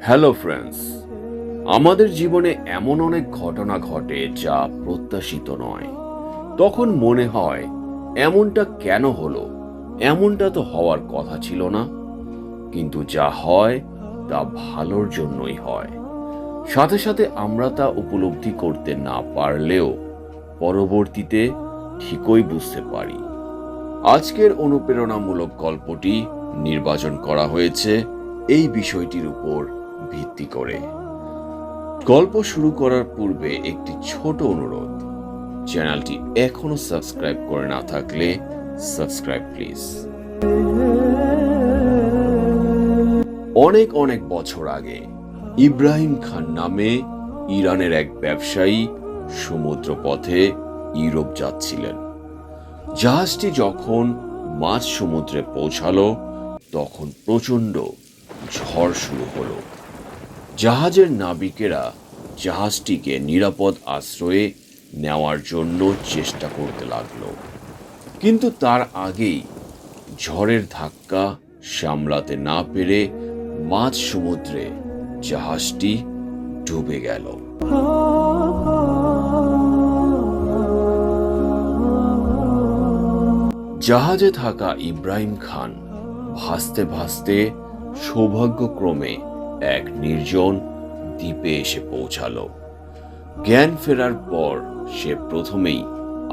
Hello friends, আমাদের জীবনে এমন অনেক ঘটনা ঘটে যা প্রত্যাশিত নয়। তখন মনে হয় এমনটা কেন হলো, এমনটা তো হওয়ার কথা ছিল না। কিন্তু যা হয় তা ভালোর জন্যই হয়। সাথে সাথে আমরা তা উপলব্ধি করতে না পারলেও পরবর্তীতে ঠিকই বুঝতে পারি। আজকের অনুপ্রেরণামূলক গল্পটি নির্বাচন করা হয়েছে এই বিষয়টির উপর ভিত্তি করে। গল্প শুরু করার পূর্বে একটি ছোট অনুরোধ, চ্যানেলটি এখনো সাবস্ক্রাইব করে না থাকলে সাবস্ক্রাইব প্লিজ। অনেক অনেক বছর আগে ইব্রাহিম খান নামে ইরানের এক ব্যবসায়ী সমুদ্র পথে ইউরোপ যাচ্ছিলেন। জাহাজটি যখন মাঝ সমুদ্রে পৌঁছালো তখন প্রচণ্ড ঝড় শুরু হলো। জাহাজের নাবিকেরা জাহাজটিকে নিরাপদ আশ্রয়ে নেওয়ার জন্য চেষ্টা করতে লাগলো, কিন্তু তার আগেই ঝড়ের ধাক্কা সামলাতে না পেরে মাঝ সমুদ্রে জাহাজটি ডুবে গেল। জাহাজে থাকা ইব্রাহিম খান ভাসতে ভাসতে সৌভাগ্যক্রমে এক নির্জন দ্বীপে এসে পৌঁছালো। জ্ঞান ফেরার পর সে প্রথমেই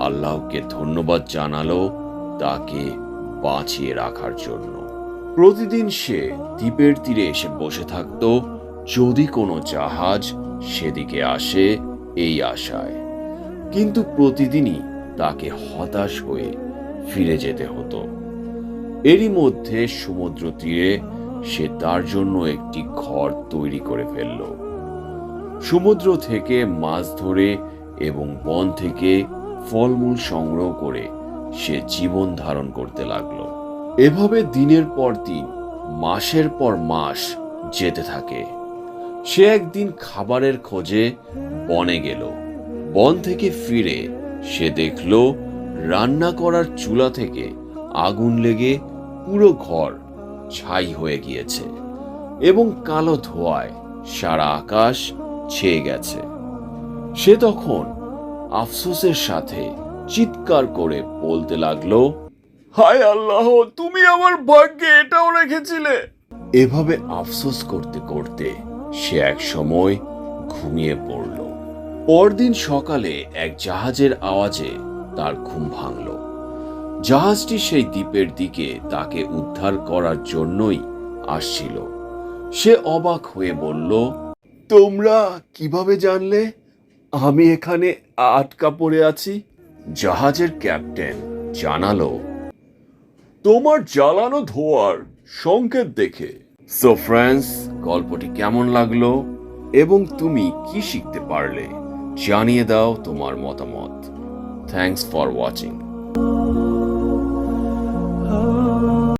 আল্লাহকে ধন্যবাদ জানালো তাকে বাঁচিয়ে রাখার জন্য। প্রতিদিন সে দ্বীপের তীরে এসে বসে থাকত, যদি কোনো জাহাজ সেদিকে আসে এই আশায়। কিন্তু প্রতিদিনই তাকে হতাশ হয়ে ফিরে যেতে হতো। এরই মধ্যে সমুদ্র তীরে সে তার জন্য একটি ঘর তৈরি করে ফেলল। সমুদ্র থেকে মাছ ধরে এবং বন থেকে ফলমূল সংগ্রহ করে সে জীবন ধারণ করতে লাগলো। এভাবে দিনের পর দিন, মাসের পর মাস যেতে থাকে। সে একদিন খাবারের খোঁজে বনে গেল। বন থেকে ফিরে সে দেখল রান্না করার চুলা থেকে আগুন লেগে পুরো ঘর ছাই হয়ে গিয়েছে এবং কালো ধোঁয়ায় সারা আকাশ ছেয়ে গেছে। সে তখন আফসোসের সাথে চিৎকার করে বলতে লাগলো, হায় আল্লাহ, তুমি আমার ভাগ্যে এটাও রেখেছিলে। এভাবে আফসোস করতে করতে সে এক সময় ঘুমিয়ে পড়ল। পরদিন সকালে এক জাহাজের আওয়াজে তার ঘুম ভাঙল। জাহাজটি সেই দ্বীপের দিকে তাকে উদ্ধার করার জন্যই আসছিল। সে অবাক হয়ে বলল, তোমরা কিভাবে জানলে আমি এখানে আটকা পড়ে আছি? জাহাজের ক্যাপ্টেন জানালো, তোমার জ্বালানো ধোঁয়ার সংকেত দেখে। সো ফ্রেন্ডস, গল্পটি কেমন লাগলো এবং তুমি কি শিখতে পারলে জানিয়ে দাও তোমার মতামত। Thanks for watching.